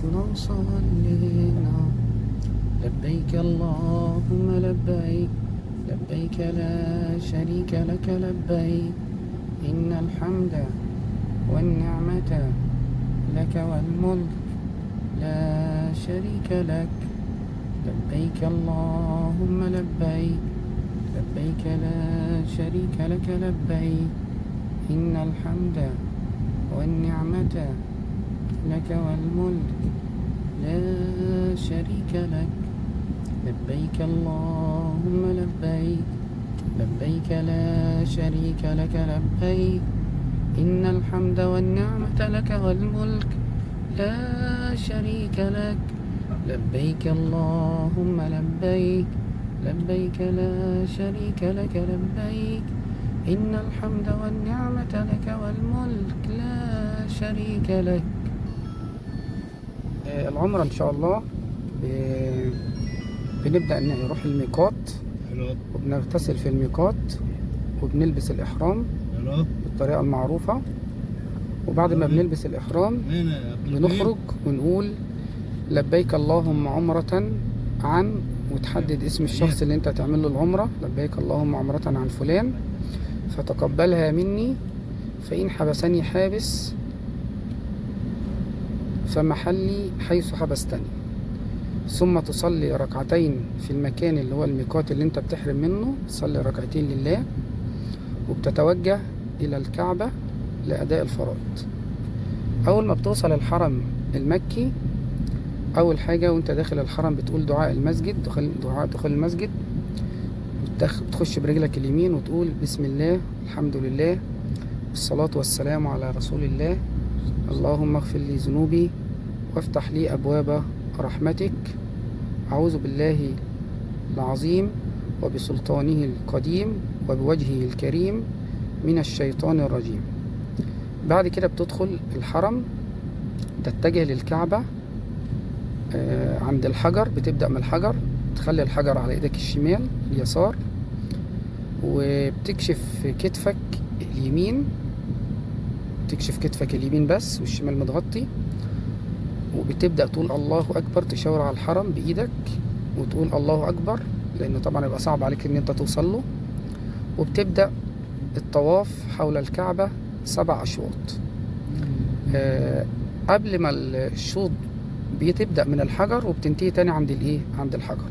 طفنا وصلينا. لبيك اللهم لبيك، لبيك لا شريك لك لبيك، إن الحمد والنعمة لك والملك لا شريك لك. لبيك اللهم لبيك، لبيك لا شريك لك لبيك، إن الحمد والنعمة لك والملك لا شريك لك. لبيك اللهم لبيك، لبيك لا شريك لك لبيك، إن الحمد والنعمة لك والملك لا شريك لك. لبيك اللهم لبيك، لبيك لا شريك لك لبيك، إن الحمد والنعمة لك والملك لا شريك لك. العمرة إن شاء الله بنبدأ نروح الميقات وبنغتسل في الميقات وبنلبس الإحرام بالطريقة المعروفة. وبعد ما بنلبس الإحرام بنخرج ونقول لبيك اللهم عمرة عن، وتحدد اسم الشخص اللي انت تعمل له العمرة. لبيك اللهم عمرة عن فلان فتقبلها مني، فإن حبسني حابس فمحلي حيث حبستني. ثم تصلي ركعتين في المكان اللي هو الميقات اللي انت بتحرم منه، تصلي ركعتين لله وبتتوجه إلى الكعبة لأداء الفرائض. أول ما بتوصل الحرم المكي، أول حاجة وانت داخل الحرم بتقول دعاء المسجد، دعاء دخول المسجد. بتخش برجلك اليمين وتقول بسم الله الحمد لله والصلاة والسلام على رسول الله، اللهم اغفر لي ذنوبي وافتح لي أبواب رحمتك، أعوذ بالله العظيم وبسلطانه القديم وبوجهه الكريم من الشيطان الرجيم. بعد كده بتدخل الحرم، تتجه للكعبة عند الحجر. بتبدأ من الحجر، تخلي الحجر على ايدك الشمال اليسار، وبتكشف كتفك اليمين، تكشف كتفك اليمين بس والشمال متغطي. وبتبدأ تقول الله أكبر، تشاور على الحرم بإيدك وتقول الله أكبر، لأنه طبعا يبقى صعب عليك إن أنت توصل له. وبتبدأ الطواف حول الكعبة 7 أشواط. قبل ما الشوط بتبدأ من الحجر وبتنتهي تاني عند الحجر.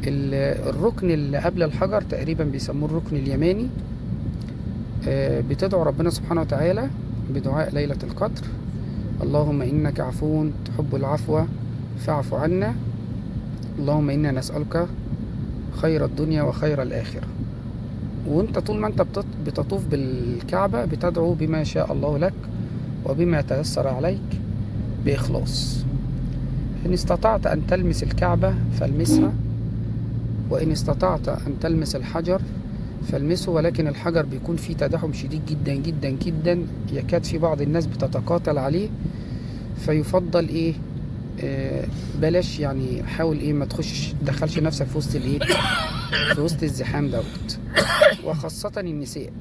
الركن اللي قبل الحجر تقريبا بيسموه الركن اليماني. بتدعو ربنا سبحانه وتعالى بدعاء ليلة القدر، اللهم إنك عفو تحب العفو فاعف عنا، اللهم إنا نسألك خير الدنيا وخير الآخرة. وانت طول ما انت بتطوف بالكعبة بتدعو بما شاء الله لك وبما يتيسر عليك بإخلاص. إن استطعت أن تلمس الكعبة فالمسها، وإن استطعت أن تلمس الحجر فالمسه، ولكن الحجر بيكون فيه تداحم شديد جدا جدا جدا، يكاد في بعض الناس بتتقاتل عليه. فيفضل بلاش، يعني حاول ما تدخلش نفسك في وسط في وسط الزحام دوت. وخاصة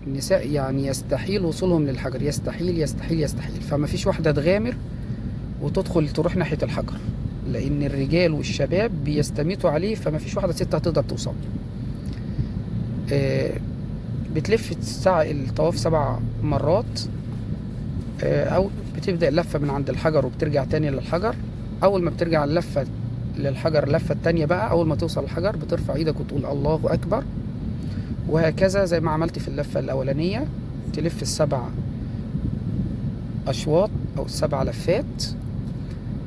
النساء يعني يستحيل وصولهم للحجر، يستحيل يستحيل يستحيل. فما فيش واحدة تغامر وتدخل تروح ناحية الحجر، لأن الرجال والشباب بيستميتوا عليه، فما فيش واحدة ست هتقدر توصل. بتلف الطواف 7 مرات، أو بتبدأ اللفة من عند الحجر وبترجع تاني للحجر. أول ما بترجع اللفة للحجر، اللفة التانية بقى أول ما توصل الحجر بترفع ايدك وتقول الله أكبر، وهكذا زي ما عملت في اللفة الأولانية. تلف 7 أشواط أو 7 لفات.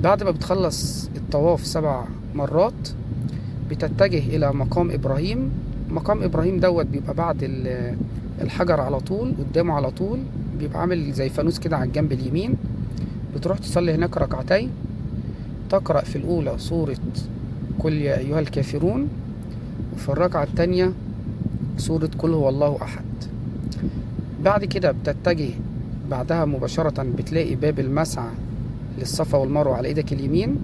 بعد ما بتخلص الطواف 7 مرات بتتجه إلى مقام إبراهيم. مقام إبراهيم دوت بيبقى بعد الحجر على طول، قدامه على طول، بيبقى عامل زي فانوس كده على الجنب اليمين. بتروح تصلي هناك ركعتين، تقرأ في الأولى سورة قل يا أيها الكافرون، وفي الركعة الثانية سورة قل هو الله أحد. بعد كده بتتجه بعدها مباشرة، بتلاقي باب المسعى للصفا والمروة على ايدك اليمين.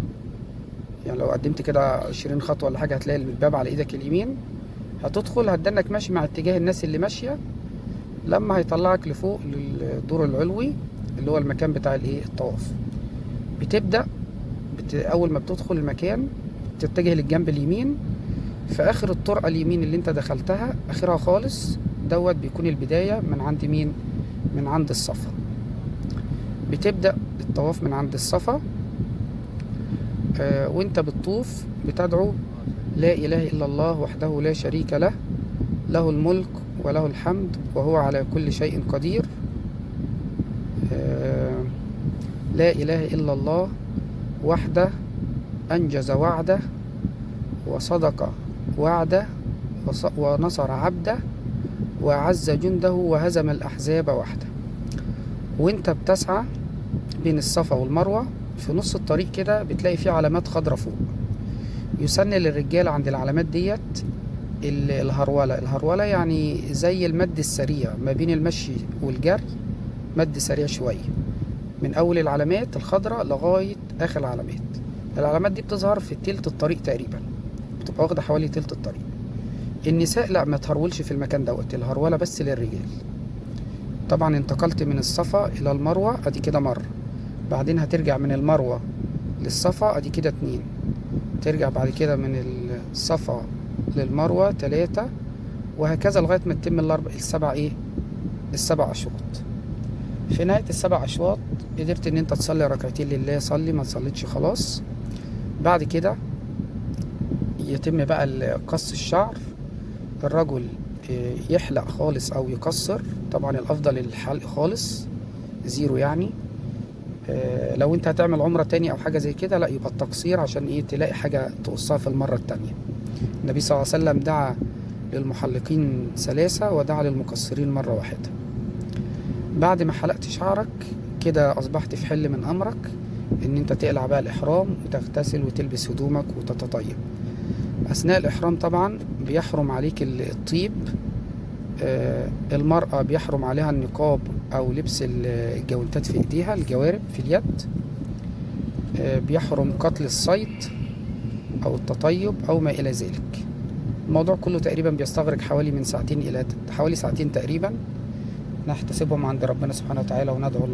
يعني لو قدمت كده 20 خطوة ولا حاجة هتلاقي الباب على ايدك اليمين. هتدخل، هتدنك ماشي مع اتجاه الناس اللي ماشية، لما هيطلعك لفوق للدور العلوي اللي هو المكان بتاع الطواف. بتبدأ أول ما بتدخل المكان تتجه للجنب اليمين، في آخر الطرقة اليمين اللي انت دخلتها آخرها خالص دوت بيكون البداية من عند مين؟ من عند الصفا. بتبدأ الطواف من عند الصفا. وانت بتطوف بتدعو لا إله إلا الله وحده لا شريك له، له الملك وله الحمد وهو على كل شيء قدير. لا إله إلا الله وحده أنجز وعده وصدق وعده ونصر عبده وأعز جنده وهزم الأحزاب وحده. وانت بتسعى بين الصفا والمروة في نص الطريق كده بتلاقي فيه علامات خضرة فوق، يسن للرجال عند العلامات ديت الهرولة يعني زي المد السريع ما بين المشي والجري، مد سريع شوية من أول العلامات الخضراء لغاية آخر العلامات. العلامات دي بتظهر في تلت الطريق تقريبا، بتبقى واخدة حوالي تلت الطريق. النساء لا، ما تهرولش في المكان دوت، الهرولة بس للرجال. طبعا انتقلت من الصفا إلى المروة أدي كده مرة، بعدين هترجع من المروة للصفا أدي كده 2، ترجع بعد كده من الصفا للمروة 3، وهكذا لغاية ما تتم السبع أشواط. في نهاية السبع أشواط قدرت إن أنت تصلي ركعتين لله، صلي، ما تصليتش خلاص. بعد كده يتم بقى قص الشعر. الرجل يحلق خالص أو يقصر، طبعا الأفضل الحلق خالص زيرو يعني. لو انت هتعمل عمرة تاني او حاجة زي كده لا، يبقى التقصير عشان تلاقي حاجة تقصها في المرة التانية. النبي صلى الله عليه وسلم دعا للمحلقين 3 ودعا للمقصرين مرة واحدة. بعد ما حلقت شعرك كده اصبحت في حل من امرك ان انت تقلع بقى الاحرام وتغتسل وتلبس هدومك وتتطيب. اثناء الاحرام طبعا بيحرم عليك الطيب. المرأة بيحرم عليها النقاب او لبس الجوانتات في ايديها، الجوارب في اليد. بيحرم قتل الصيد او التطيب او ما الى ذلك. الموضوع كله تقريبا بيستغرق حوالي من 2 إلى حوالي 2 تقريبا، نحتسبهم عند ربنا سبحانه وتعالى وندعو